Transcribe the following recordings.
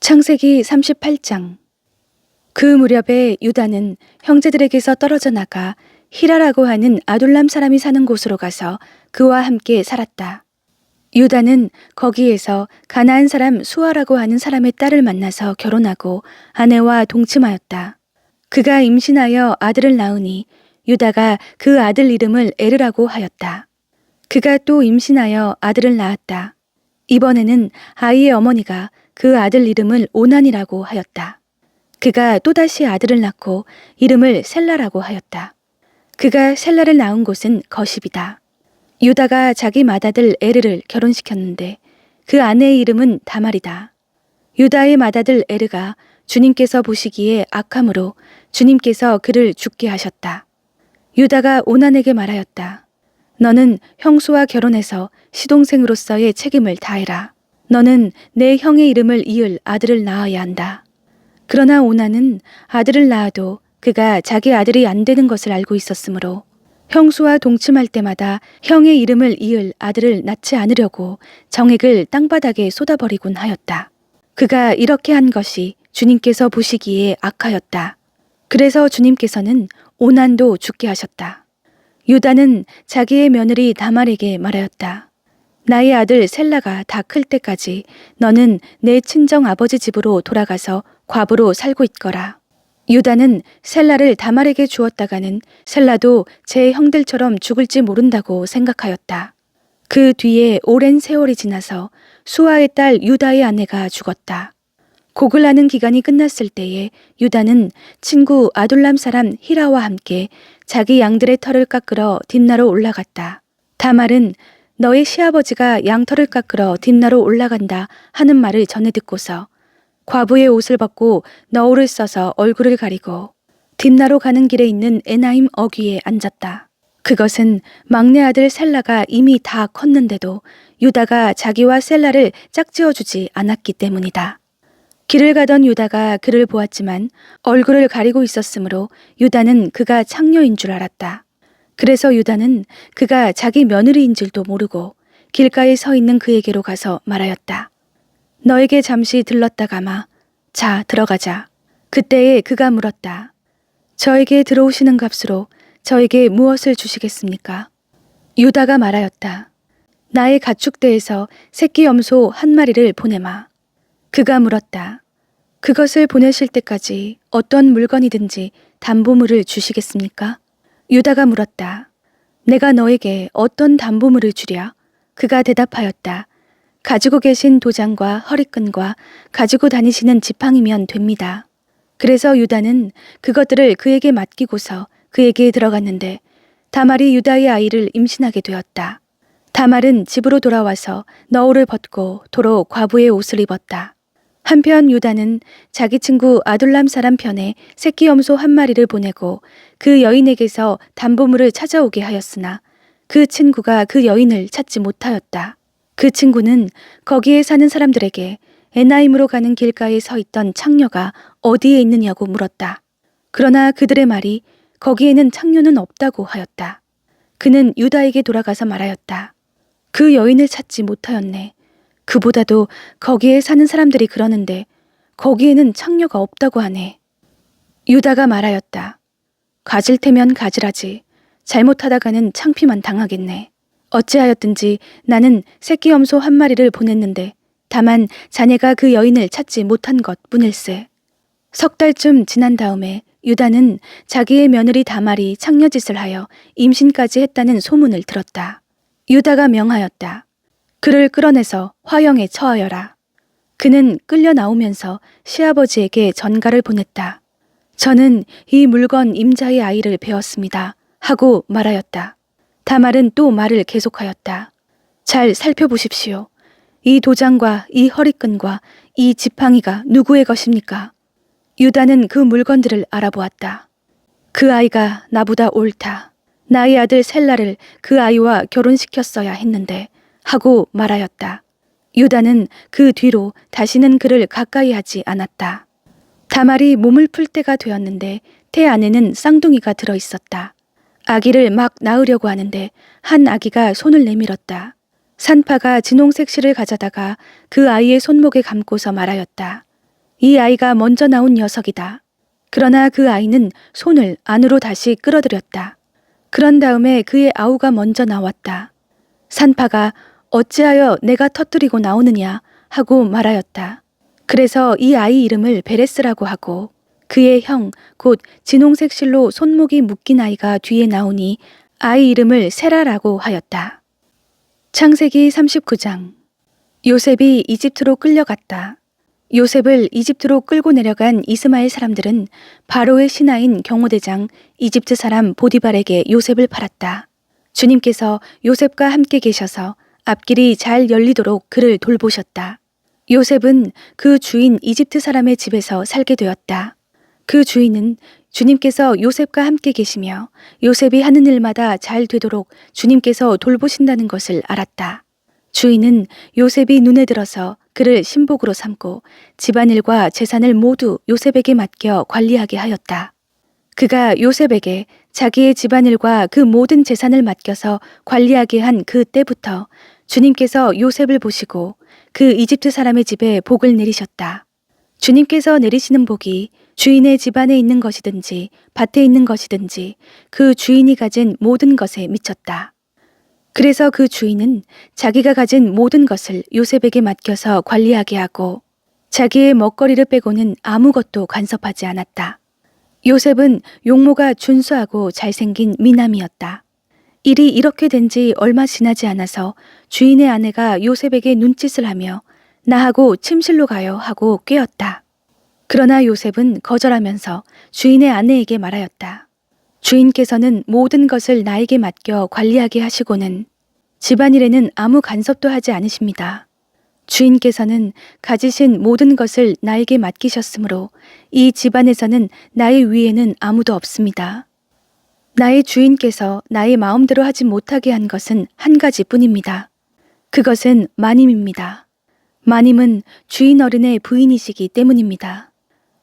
창세기 38장. 그 무렵에 유다는 형제들에게서 떨어져 나가 히라라고 하는 아둘람 사람이 사는 곳으로 가서 그와 함께 살았다. 유다는 거기에서 가나안 사람 수아라고 하는 사람의 딸을 만나서 결혼하고 아내와 동침하였다. 그가 임신하여 아들을 낳으니 유다가 그 아들 이름을 에르라고 하였다. 그가 또 임신하여 아들을 낳았다. 이번에는 아이의 어머니가 그 아들 이름을 오난이라고 하였다. 그가 또다시 아들을 낳고 이름을 셀라라고 하였다. 그가 셀라를 낳은 곳은 거십이다. 유다가 자기 맏아들 에르를 결혼시켰는데 그 아내의 이름은 다말이다. 유다의 맏아들 에르가 주님께서 보시기에 악함으로 주님께서 그를 죽게 하셨다. 유다가 오난에게 말하였다. 너는 형수와 결혼해서 시동생으로서의 책임을 다해라. 너는 내 형의 이름을 이을 아들을 낳아야 한다. 그러나 오난은 아들을 낳아도 그가 자기 아들이 안 되는 것을 알고 있었으므로 형수와 동침할 때마다 형의 이름을 이을 아들을 낳지 않으려고 정액을 땅바닥에 쏟아버리곤 하였다. 그가 이렇게 한 것이 주님께서 보시기에 악하였다. 그래서 주님께서는 오난도 죽게 하셨다. 유다는 자기의 며느리 다말에게 말하였다. 나의 아들 셀라가 다 클 때까지 너는 내 친정 아버지 집으로 돌아가서 과부로 살고 있거라. 유다는 셀라를 다말에게 주었다가는 셀라도 제 형들처럼 죽을지 모른다고 생각하였다. 그 뒤에 오랜 세월이 지나서 수아의 딸 유다의 아내가 죽었다. 곡을 하는 기간이 끝났을 때에 유다는 친구 아둘람 사람 히라와 함께 자기 양들의 털을 깎으러 딥나로 올라갔다. 다말은 너의 시아버지가 양털을 깎으러 딥나로 올라간다 하는 말을 전해 듣고서 과부의 옷을 벗고 너울을 써서 얼굴을 가리고 딥나로 가는 길에 있는 에나임 어귀에 앉았다. 그것은 막내 아들 셀라가 이미 다 컸는데도 유다가 자기와 셀라를 짝지어주지 않았기 때문이다. 길을 가던 유다가 그를 보았지만 얼굴을 가리고 있었으므로 유다는 그가 창녀인 줄 알았다. 그래서 유다는 그가 자기 며느리인 줄도 모르고 길가에 서 있는 그에게로 가서 말하였다. 너에게 잠시 들렀다가마 자 들어가자. 그때에 그가 물었다. 저에게 들어오시는 값으로 저에게 무엇을 주시겠습니까? 유다가 말하였다. 나의 가축대에서 새끼 염소 한 마리를 보내마. 그가 물었다. 그것을 보내실 때까지 어떤 물건이든지 담보물을 주시겠습니까? 유다가 물었다. 내가 너에게 어떤 담보물을 주랴? 그가 대답하였다. 가지고 계신 도장과 허리끈과 가지고 다니시는 지팡이면 됩니다. 그래서 유다는 그것들을 그에게 맡기고서 그에게 들어갔는데 다말이 유다의 아이를 임신하게 되었다. 다말은 집으로 돌아와서 너울을 벗고 도로 과부의 옷을 입었다. 한편 유다는 자기 친구 아둘람 사람 편에 새끼 염소 한 마리를 보내고 그 여인에게서 담보물을 찾아오게 하였으나 그 친구가 그 여인을 찾지 못하였다. 그 친구는 거기에 사는 사람들에게 에나임으로 가는 길가에 서 있던 창녀가 어디에 있느냐고 물었다. 그러나 그들의 말이 거기에는 창녀는 없다고 하였다. 그는 유다에게 돌아가서 말하였다. 그 여인을 찾지 못하였네. 그보다도 거기에 사는 사람들이 그러는데 거기에는 창녀가 없다고 하네. 유다가 말하였다. 가질 테면 가지라지. 잘못하다가는 창피만 당하겠네. 어찌하였든지 나는 새끼 염소 한 마리를 보냈는데 다만 자네가 그 여인을 찾지 못한 것 뿐일세. 석 달쯤 지난 다음에 유다는 자기의 며느리 다말이 창녀짓을 하여 임신까지 했다는 소문을 들었다. 유다가 명하였다. 그를 끌어내서 화형에 처하여라. 그는 끌려 나오면서 시아버지에게 전가를 보냈다. 저는 이 물건 임자의 아이를 배웠습니다. 하고 말하였다. 다말은 또 말을 계속하였다. 잘 살펴보십시오. 이 도장과 이 허리끈과 이 지팡이가 누구의 것입니까? 유다는 그 물건들을 알아보았다. 그 아이가 나보다 옳다. 나의 아들 셀라를 그 아이와 결혼시켰어야 했는데 하고 말하였다. 유다는 그 뒤로 다시는 그를 가까이 하지 않았다. 다말이 몸을 풀 때가 되었는데 태 안에는 쌍둥이가 들어있었다. 아기를 막 낳으려고 하는데 한 아기가 손을 내밀었다. 산파가 진홍색 실을 가져다가 그 아이의 손목에 감고서 말하였다. 이 아이가 먼저 나온 녀석이다. 그러나 그 아이는 손을 안으로 다시 끌어들였다. 그런 다음에 그의 아우가 먼저 나왔다. 산파가 어찌하여 내가 터뜨리고 나오느냐 하고 말하였다. 그래서 이 아이 이름을 베레스라고 하고 그의 형 곧 진홍색 실로 손목이 묶인 아이가 뒤에 나오니 아이 이름을 세라라고 하였다. 창세기 39장. 요셉이 이집트로 끌려갔다. 요셉을 이집트로 끌고 내려간 이스마엘 사람들은 바로의 신하인 경호대장 이집트 사람 보디발에게 요셉을 팔았다. 주님께서 요셉과 함께 계셔서 앞길이 잘 열리도록 그를 돌보셨다. 요셉은 그 주인 이집트 사람의 집에서 살게 되었다. 그 주인은 주님께서 요셉과 함께 계시며 요셉이 하는 일마다 잘 되도록 주님께서 돌보신다는 것을 알았다. 주인은 요셉이 눈에 들어서 그를 신복으로 삼고 집안일과 재산을 모두 요셉에게 맡겨 관리하게 하였다. 그가 요셉에게 자기의 집안일과 그 모든 재산을 맡겨서 관리하게 한 그 때부터 주님께서 요셉을 보시고 그 이집트 사람의 집에 복을 내리셨다. 주님께서 내리시는 복이 주인의 집안에 있는 것이든지 밭에 있는 것이든지 그 주인이 가진 모든 것에 미쳤다. 그래서 그 주인은 자기가 가진 모든 것을 요셉에게 맡겨서 관리하게 하고 자기의 먹거리를 빼고는 아무것도 간섭하지 않았다. 요셉은 용모가 준수하고 잘생긴 미남이었다. 일이 이렇게 된 지 얼마 지나지 않아서 주인의 아내가 요셉에게 눈짓을 하며 나하고 침실로 가요 하고 꾀었다. 그러나 요셉은 거절하면서 주인의 아내에게 말하였다. 주인께서는 모든 것을 나에게 맡겨 관리하게 하시고는 집안일에는 아무 간섭도 하지 않으십니다. 주인께서는 가지신 모든 것을 나에게 맡기셨으므로 이 집안에서는 나의 위에는 아무도 없습니다. 나의 주인께서 나의 마음대로 하지 못하게 한 것은 한 가지뿐입니다. 그것은 마님입니다. 마님은 주인 어른의 부인이시기 때문입니다.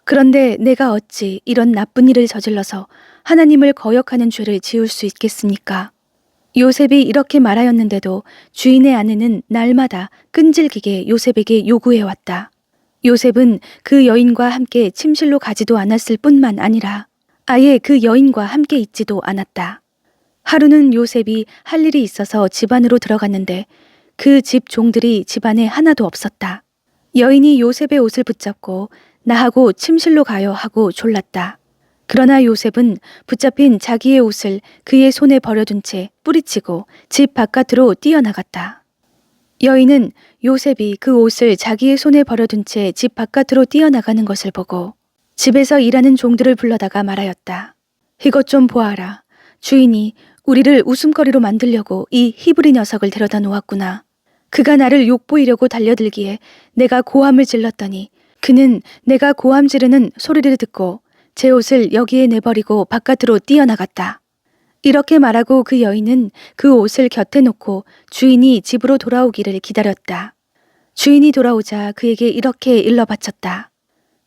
그런데 내가 어찌 이런 나쁜 일을 저질러서 하나님을 거역하는 죄를 지을 수 있겠습니까? 요셉이 이렇게 말하였는데도 주인의 아내는 날마다 끈질기게 요셉에게 요구해왔다. 요셉은 그 여인과 함께 침실로 가지도 않았을 뿐만 아니라 아예 그 여인과 함께 있지도 않았다. 하루는 요셉이 할 일이 있어서 집 안으로 들어갔는데 그 집 종들이 집 안에 하나도 없었다. 여인이 요셉의 옷을 붙잡고 나하고 침실로 가요 하고 졸랐다. 그러나 요셉은 붙잡힌 자기의 옷을 그의 손에 버려둔 채 뿌리치고 집 바깥으로 뛰어나갔다. 여인은 요셉이 그 옷을 자기의 손에 버려둔 채 집 바깥으로 뛰어나가는 것을 보고 집에서 일하는 종들을 불러다가 말하였다. 이것 좀 보아라. 주인이 우리를 웃음거리로 만들려고 이 히브리 녀석을 데려다 놓았구나. 그가 나를 욕보이려고 달려들기에 내가 고함을 질렀더니 그는 내가 고함 지르는 소리를 듣고 제 옷을 여기에 내버리고 바깥으로 뛰어나갔다. 이렇게 말하고 그 여인은 그 옷을 곁에 놓고 주인이 집으로 돌아오기를 기다렸다. 주인이 돌아오자 그에게 이렇게 일러 바쳤다.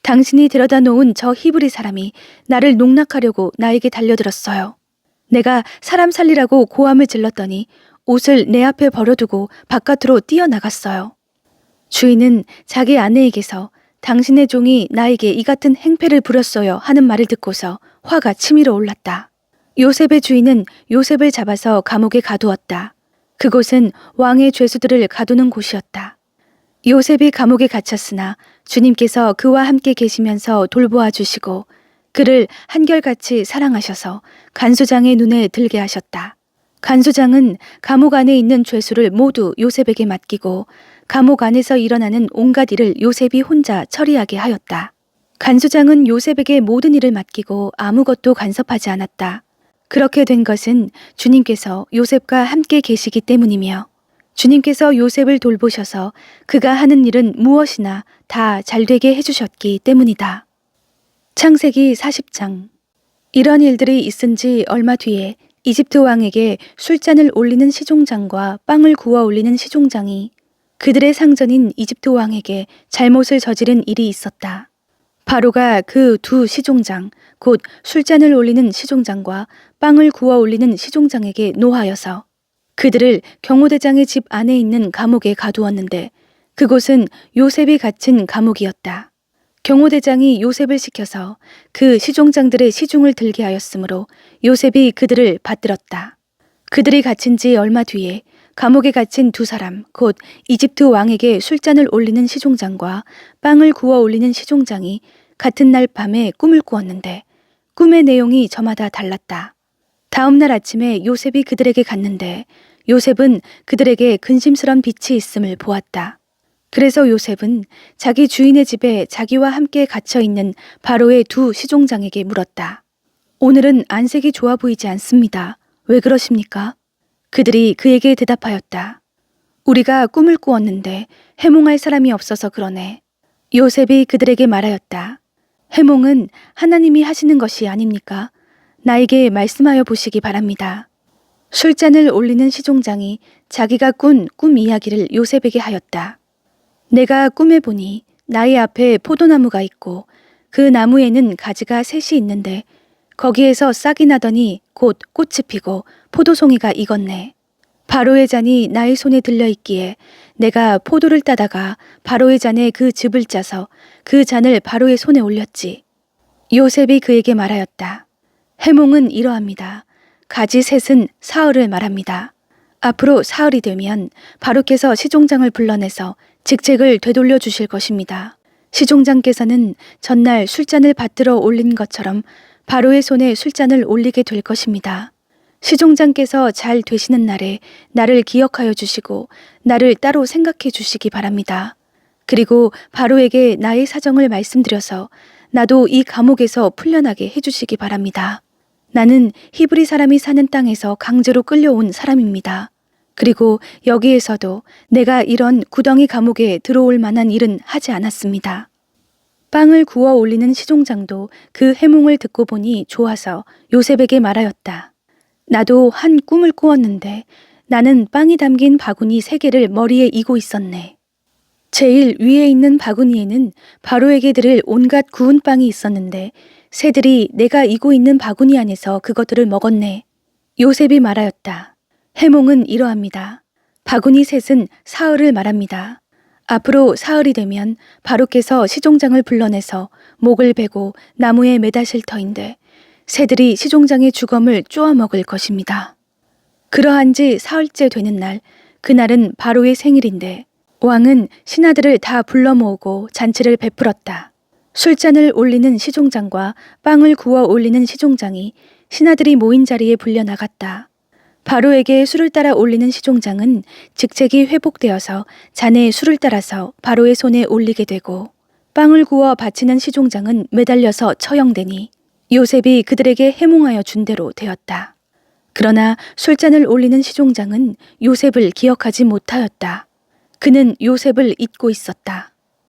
당신이 데려다 놓은 저 히브리 사람이 나를 농락하려고 나에게 달려들었어요. 내가 사람 살리라고 고함을 질렀더니 옷을 내 앞에 버려두고 바깥으로 뛰어나갔어요. 주인은 자기 아내에게서 당신의 종이 나에게 이 같은 행패를 부렸어요 하는 말을 듣고서 화가 치밀어 올랐다. 요셉의 주인은 요셉을 잡아서 감옥에 가두었다. 그곳은 왕의 죄수들을 가두는 곳이었다. 요셉이 감옥에 갇혔으나 주님께서 그와 함께 계시면서 돌보아 주시고 그를 한결같이 사랑하셔서 간수장의 눈에 들게 하셨다. 간수장은 감옥 안에 있는 죄수를 모두 요셉에게 맡기고 감옥 안에서 일어나는 온갖 일을 요셉이 혼자 처리하게 하였다. 간수장은 요셉에게 모든 일을 맡기고 아무것도 간섭하지 않았다. 그렇게 된 것은 주님께서 요셉과 함께 계시기 때문이며 주님께서 요셉을 돌보셔서 그가 하는 일은 무엇이나 다 잘되게 해주셨기 때문이다. 창세기 40장. 이런 일들이 있은 지 얼마 뒤에 이집트 왕에게 술잔을 올리는 시종장과 빵을 구워 올리는 시종장이 그들의 상전인 이집트 왕에게 잘못을 저지른 일이 있었다. 바로가 그 두 시종장, 곧 술잔을 올리는 시종장과 빵을 구워 올리는 시종장에게 노하여서 그들을 경호대장의 집 안에 있는 감옥에 가두었는데 그곳은 요셉이 갇힌 감옥이었다. 경호대장이 요셉을 시켜서 그 시종장들의 시중을 들게 하였으므로 요셉이 그들을 받들었다. 그들이 갇힌 지 얼마 뒤에 감옥에 갇힌 두 사람, 곧 이집트 왕에게 술잔을 올리는 시종장과 빵을 구워 올리는 시종장이 같은 날 밤에 꿈을 꾸었는데 꿈의 내용이 저마다 달랐다. 다음 날 아침에 요셉이 그들에게 갔는데 요셉은 그들에게 근심스런 빛이 있음을 보았다. 그래서 요셉은 자기 주인의 집에 자기와 함께 갇혀 있는 바로의 두 시종장에게 물었다. 오늘은 안색이 좋아 보이지 않습니다. 왜 그러십니까? 그들이 그에게 대답하였다. 우리가 꿈을 꾸었는데 해몽할 사람이 없어서 그러네. 요셉이 그들에게 말하였다. 해몽은 하나님이 하시는 것이 아닙니까? 나에게 말씀하여 보시기 바랍니다. 술잔을 올리는 시종장이 자기가 꾼 꿈 이야기를 요셉에게 하였다. 내가 꿈에 보니 나의 앞에 포도나무가 있고 그 나무에는 가지가 셋이 있는데 거기에서 싹이 나더니 곧 꽃이 피고 포도송이가 익었네. 바로의 잔이 나의 손에 들려 있기에 내가 포도를 따다가 바로의 잔에 그 즙을 짜서 그 잔을 바로의 손에 올렸지. 요셉이 그에게 말하였다. 해몽은 이러합니다. 가지 셋은 사흘을 말합니다. 앞으로 사흘이 되면 바로께서 시종장을 불러내서 직책을 되돌려 주실 것입니다. 시종장께서는 전날 술잔을 받들어 올린 것처럼 바로의 손에 술잔을 올리게 될 것입니다. 시종장께서 잘 되시는 날에 나를 기억하여 주시고 나를 따로 생각해 주시기 바랍니다. 그리고 바로에게 나의 사정을 말씀드려서 나도 이 감옥에서 풀려나게 해주시기 바랍니다. 나는 히브리 사람이 사는 땅에서 강제로 끌려온 사람입니다. 그리고 여기에서도 내가 이런 구덩이 감옥에 들어올 만한 일은 하지 않았습니다. 빵을 구워 올리는 시종장도 그 해몽을 듣고 보니 좋아서 요셉에게 말하였다. 나도 한 꿈을 꾸었는데 나는 빵이 담긴 바구니 3개를 머리에 이고 있었네. 제일 위에 있는 바구니에는 바로에게 드릴 온갖 구운 빵이 있었는데 새들이 내가 이고 있는 바구니 안에서 그것들을 먹었네. 요셉이 말하였다. 해몽은 이러합니다. 바구니 셋은 사흘을 말합니다. 앞으로 사흘이 되면 바로께서 시종장을 불러내서 목을 베고 나무에 매다실 터인데 새들이 시종장의 주검을 쪼아 먹을 것입니다. 그러한 지 사흘째 되는 날, 그날은 바로의 생일인데 왕은 신하들을 다 불러 모으고 잔치를 베풀었다. 술잔을 올리는 시종장과 빵을 구워 올리는 시종장이 신하들이 모인 자리에 불려 나갔다. 바로에게 술을 따라 올리는 시종장은 직책이 회복되어서 잔에 술을 따라서 바로의 손에 올리게 되고 빵을 구워 바치는 시종장은 매달려서 처형되니 요셉이 그들에게 해몽하여 준 대로 되었다. 그러나 술잔을 올리는 시종장은 요셉을 기억하지 못하였다. 그는 요셉을 잊고 있었다.